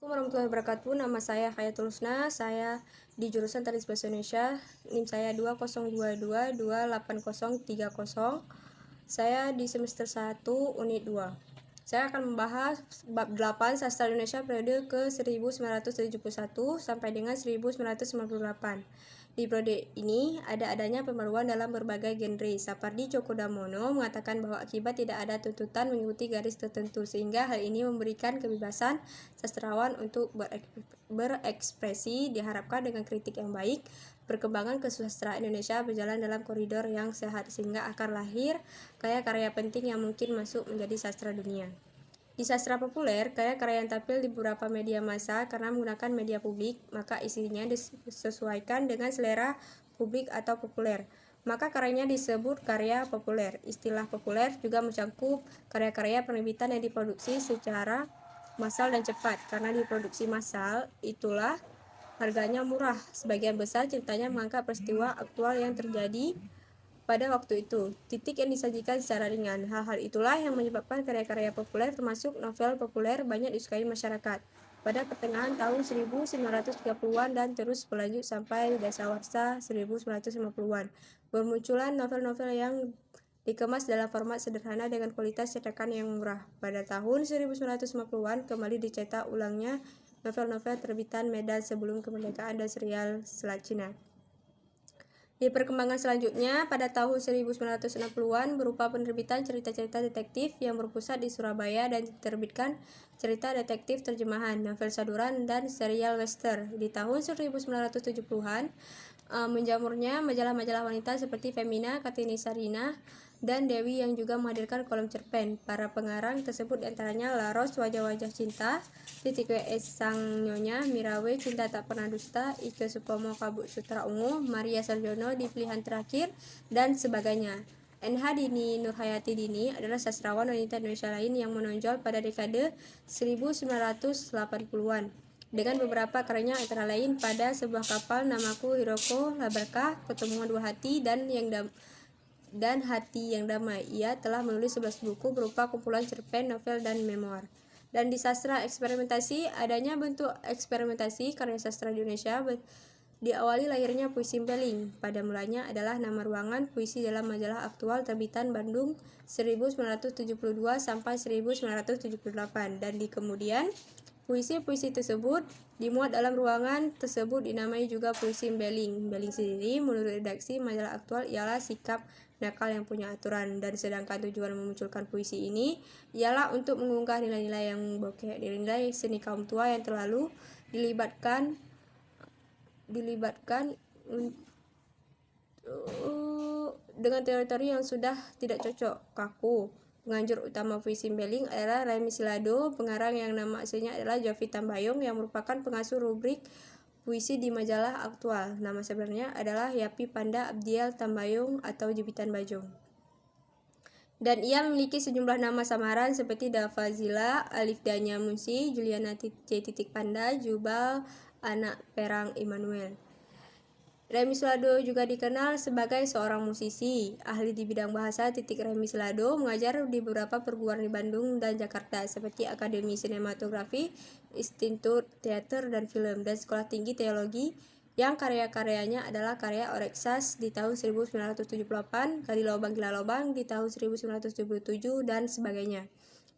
Assalamualaikum warahmatullahi wabarakatuh. Nama saya Hayatul Husna. Saya di jurusan Teknik Bahasa Indonesia. NIM saya 2022283030. Saya di semester 1 unit 2. Saya akan membahas bab 8 sastra Indonesia periode ke 1971 sampai dengan 1998. Di periode ini adanya pembaruan dalam berbagai genre. Sapardi Djoko Damono mengatakan bahwa akibat tidak ada tuntutan mengikuti garis tertentu, sehingga hal ini memberikan kebebasan sastrawan untuk berekspresi. Diharapkan dengan kritik yang baik, perkembangan kesusastraan Indonesia berjalan dalam koridor yang sehat, sehingga akan lahir karya-karya penting yang mungkin masuk menjadi sastra dunia. Di sastra populer, karya-karya yang tampil di beberapa media massa karena menggunakan media publik, maka isinya disesuaikan dengan selera publik atau populer. Maka karyanya disebut karya populer. Istilah populer juga mencakup karya-karya penerbitan yang diproduksi secara massal dan cepat. Karena diproduksi massal, itulah harganya murah. Sebagian besar ceritanya mengangkat peristiwa aktual yang terjadi pada waktu itu, titik yang disajikan secara ringan. Hal-hal itulah yang menyebabkan karya-karya populer termasuk novel populer banyak disukai masyarakat pada pertengahan tahun 1930-an dan terus berlanjut sampai dasawarsa 1950-an. Bermunculan novel-novel yang dikemas dalam format sederhana dengan kualitas cetakan yang murah. Pada tahun 1950-an kembali dicetak ulangnya novel-novel terbitan Medan sebelum kemerdekaan dan serial Selat Cina. Di perkembangan selanjutnya, pada tahun 1960-an berupa penerbitan cerita-cerita detektif yang berpusat di Surabaya dan diterbitkan cerita detektif terjemahan, novel saduran, dan serial western. Di tahun 1970-an, menjamurnya majalah-majalah wanita seperti Femina, Kartini Sarina, dan Dewi yang juga menghadirkan kolom cerpen. Para pengarang tersebut diantaranya Laros, Wajah-Wajah Cinta, Titik W.S. Sang Nyonya, Mirawe, Cinta Tak Pernah Dusta, Ike Supomo, Kabut Sutra Ungu, Maria Sarjono di Pilihan Terakhir, dan sebagainya. NH Dini Nurhayati Dini adalah sastrawan wanita Indonesia lain yang menonjol pada dekade 1980-an. Dengan beberapa karyanya antara lain Pada Sebuah Kapal, Namaku Hiroko, Labarkah, Pertemuan Dua Hati, dan Hati yang Damai. Ia telah menulis 11 buku berupa kumpulan cerpen, novel, dan memoir. Dan di sastra eksperimentasi, adanya bentuk eksperimentasi karya sastra di Indonesia diawali lahirnya puisi Mbeling. Pada mulanya adalah nama ruangan puisi dalam majalah Aktual terbitan Bandung 1972 sampai 1978, dan di kemudian puisi-puisi tersebut dimuat dalam ruangan tersebut dinamai juga puisi Mbeling. Mbeling sendiri menurut redaksi majalah Aktual ialah sikap nakal yang punya aturan, dan sedangkan tujuan memunculkan puisi ini ialah untuk mengunggah nilai-nilai yang bokeh, nilai seni kaum tua yang terlalu dilibatkan dengan teori-teori yang sudah tidak cocok, kaku. Penganjur utama puisi Mbeling adalah Remy Silado, pengarang yang nama aslinya adalah Jovi Tambayong yang merupakan pengasuh rubrik puisi di majalah Aktual. Nama sebenarnya adalah Yapi Panda Abdiel Tambayong atau Jepitan Bajong. Dan ia memiliki sejumlah nama samaran seperti Davazila, Alif Danya Munsi, Juliana C. Panda, Jubal, Anak Perang Immanuel. Remy Silado juga dikenal sebagai seorang musisi, ahli di bidang bahasa. Remy Silado mengajar di beberapa perguruan di Bandung dan Jakarta seperti Akademi Sinematografi, Institut Teater dan Film, dan Sekolah Tinggi Teologi, yang karya-karyanya adalah karya Oreksas di tahun 1978, Gali Lobang Gila Lobang di tahun 1977, dan sebagainya.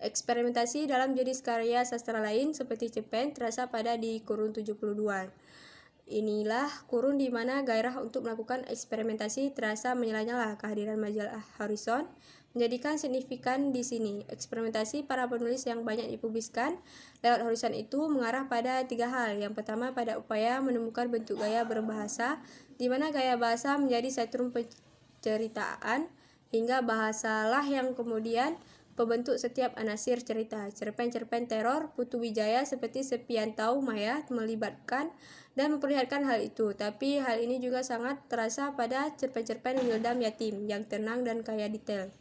Eksperimentasi dalam jenis karya sastra lain seperti cerpen terasa pada di kurun 72-an. Inilah kurun di mana gairah untuk melakukan eksperimentasi terasa menyala-nyala. Kehadiran majalah Horizon menjadikan signifikan di sini. Eksperimentasi para penulis yang banyak dipublikasikan lewat Horizon itu mengarah pada 3 hal. Yang pertama, pada upaya menemukan bentuk gaya berbahasa, di mana gaya bahasa menjadi sentrum penceritaan, hingga bahasalah yang kemudian pembentuk setiap anasir cerita. Cerpen-cerpen teror Putu Wijaya seperti Sepian Tahu Maya melibatkan dan memperlihatkan hal itu, tapi hal ini juga sangat terasa pada cerpen-cerpen Wildam Yatim yang tenang dan kaya detail,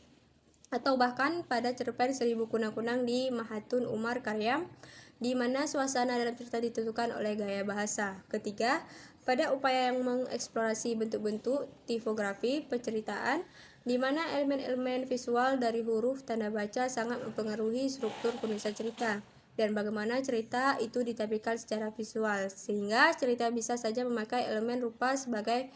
atau bahkan pada cerpen Seribu Kunang-Kunang di Mahatun Umar Karyam, di mana suasana dalam cerita ditentukan oleh gaya bahasa. Ketiga, pada upaya yang mengeksplorasi bentuk-bentuk tipografi penceritaan, di mana elemen-elemen visual dari huruf tanda baca sangat mempengaruhi struktur penulisan cerita. dan bagaimana cerita itu ditampilkan secara visual, sehingga cerita bisa saja memakai elemen rupa sebagai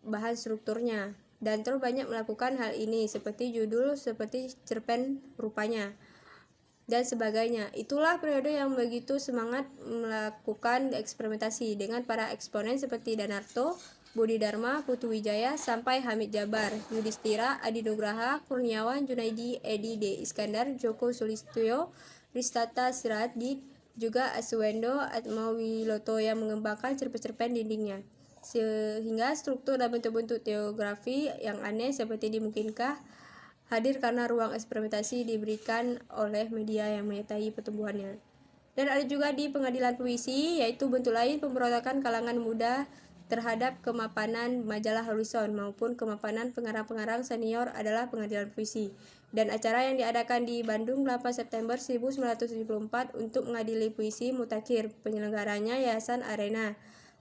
bahan strukturnya. Dan terlalu banyak melakukan hal ini, seperti judul, seperti cerpen rupanya, dan sebagainya. Itulah periode yang begitu semangat melakukan eksperimentasi dengan para eksponen seperti Danarto, Budi Dharma, Putu Wijaya, sampai Hamid Jabar, Yudhistira, Adi Nugraha, Kurniawan, Junaidi, Edi D. Iskandar, Joko Sulistyo, Ristata Siradit, juga Aswendo Atmawiloto yang mengembangkan cerpen-cerpen dindingnya. Sehingga struktur dan bentuk-bentuk teografi yang aneh seperti dimungkinkah hadir karena ruang eksperimentasi diberikan oleh media yang menyertai pertumbuhannya. Dan ada juga di pengadilan puisi, yaitu bentuk lain pemberontakan kalangan muda terhadap kemapanan majalah Horizon maupun kemapanan pengarang-pengarang senior adalah pengadilan puisi. Dan acara yang diadakan di Bandung 8 September 1974 untuk mengadili puisi mutakhir, penyelenggaranya Yayasan Arena,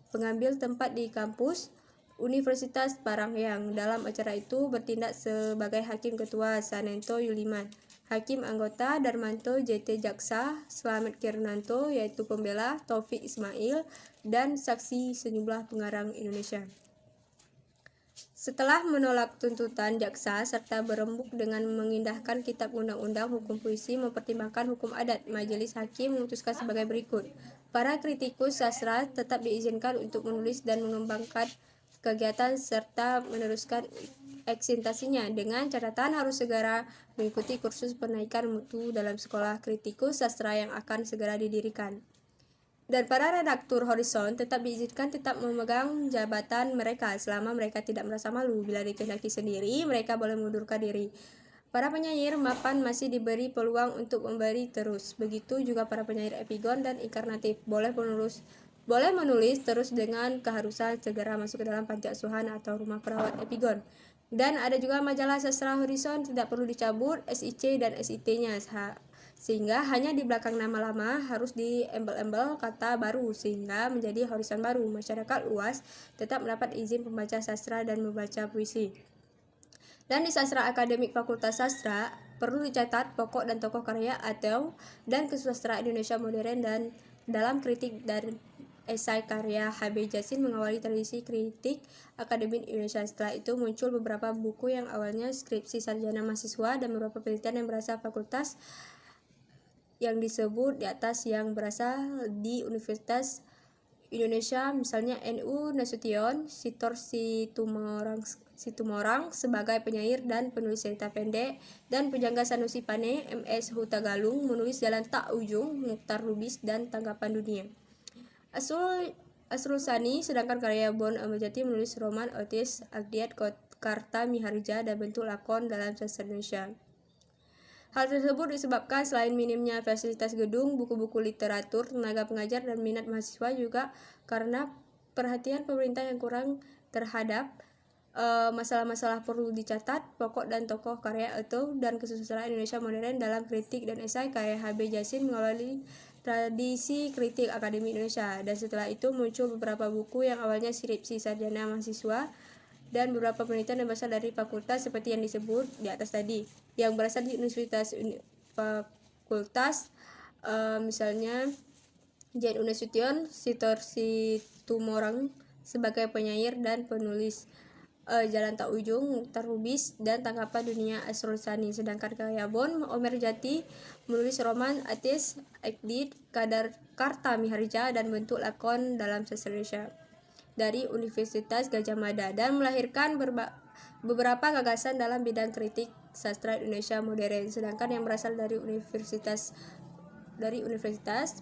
pengambil tempat di kampus Universitas Parahyangan. Dalam acara itu bertindak sebagai hakim ketua Sanento Yuliman, hakim anggota Darmanto JT Jaksa, Slamet Kirnanto yaitu pembela, Taufik Ismail, dan saksi sejumlah pengarang Indonesia. Setelah menolak tuntutan jaksa serta berembuk dengan mengindahkan kitab undang-undang hukum puisi mempertimbangkan hukum adat, majelis hakim memutuskan sebagai berikut. Para kritikus sastra tetap diizinkan untuk menulis dan mengembangkan kegiatan serta meneruskan eksintasinya, dengan catatan harus segera mengikuti kursus penaikan mutu dalam sekolah kritikus sastra yang akan segera didirikan. Dan para redaktur Horizon tetap diizinkan tetap memegang jabatan mereka selama mereka tidak merasa malu. Bila dikehendaki sendiri, mereka boleh mengundurkan diri. Para penyair mapan masih diberi peluang untuk memberi terus. Begitu juga para penyair epigon dan inkarnatif boleh menulis terus dengan keharusan segera masuk ke dalam panti asuhan atau rumah perawat epigon. Dan ada juga majalah sastra Horizon tidak perlu dicabut SIC dan SIT-nya, sehingga hanya di belakang nama lama harus diembel-embel kata baru sehingga menjadi Horizon baru. Masyarakat luas tetap mendapat izin membaca sastra dan membaca puisi. Dan di sastra akademik Fakultas Sastra perlu dicatat pokok dan tokoh karya atau dan kesusastraan Indonesia modern dan dalam kritik dan esai karya H.B. Jasin mengawali tradisi kritik akademik Indonesia. Setelah itu muncul beberapa buku yang awalnya skripsi sarjana mahasiswa dan beberapa penelitian yang berasal fakultas yang disebut di atas yang berasal di Universitas Indonesia, misalnya NU Nasution, Sitor Situmorang sebagai penyair dan penulis cerita pendek, dan Pujangga Sanusi Pane, MS Huta Galung menulis Jalan Tak Ujung, Mukhtar Lubis, dan Tanggapan Dunia. Asrul Sani sedangkan karya Bon Amajati menulis roman Otis Agdiat Karta Miharja dan bentuk lakon dalam sastra Indonesia. Hal tersebut disebabkan selain minimnya fasilitas gedung, buku-buku literatur, tenaga pengajar, dan minat mahasiswa, juga karena perhatian pemerintah yang kurang terhadap masalah-masalah perlu dicatat, pokok dan tokoh karya atau dan kesusastraan Indonesia modern dalam kritik dan esai karya H.B. Jasin mengawali tradisi kritik akademi Indonesia. Dan setelah itu muncul beberapa buku yang awalnya skripsi sarjana mahasiswa dan beberapa penelitian yang berasal dari fakultas seperti yang disebut di atas tadi, yang berasal di fakultas misalnya Jen Nasution, Sitor Situmorang sebagai penyair dan penulis Jalan Tak Ujung, Mukhtar Lubis, dan Tanggapan Dunia Asrul Sani. Sedangkan karya Bon Omer Jati menulis roman Atis Ekdit Kadar Karta Miharja dan bentuk lakon dalam sastra Indonesia dari Universitas Gadjah Mada, dan melahirkan beberapa gagasan dalam bidang kritik sastra Indonesia modern. Sedangkan yang berasal dari Universitas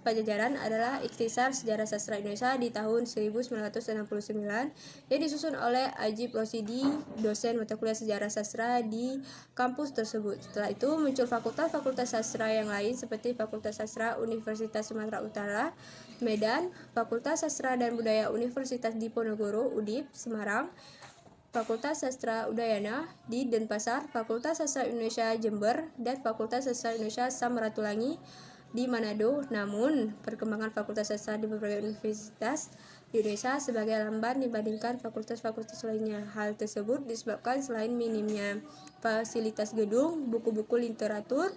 Pajajaran adalah Ikhtisar Sejarah Sastra Indonesia di tahun 1969 yang disusun oleh Ajib Rosidi, dosen mata kuliah Sejarah Sastra di kampus tersebut. Setelah itu muncul fakultas-fakultas sastra yang lain seperti Fakultas Sastra Universitas Sumatera Utara, Medan, Fakultas Sastra dan Budaya Universitas Diponegoro UDIP, Semarang, Fakultas Sastra Udayana di Denpasar, Fakultas Sastra Indonesia Jember, dan Fakultas Sastra Indonesia Samratulangi di Manado. Namun, perkembangan fakultas sastra di berbagai universitas di Indonesia sebagai lamban dibandingkan fakultas-fakultas lainnya. Hal tersebut disebabkan selain minimnya fasilitas gedung, buku-buku literatur,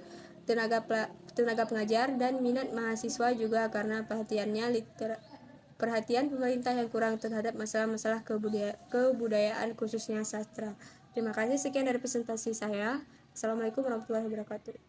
tenaga pengajar dan minat mahasiswa juga karena perhatian pemerintah yang kurang terhadap masalah-masalah kebudayaan khususnya sastra. Terima kasih, sekian dari presentasi saya. Assalamualaikum warahmatullahi wabarakatuh.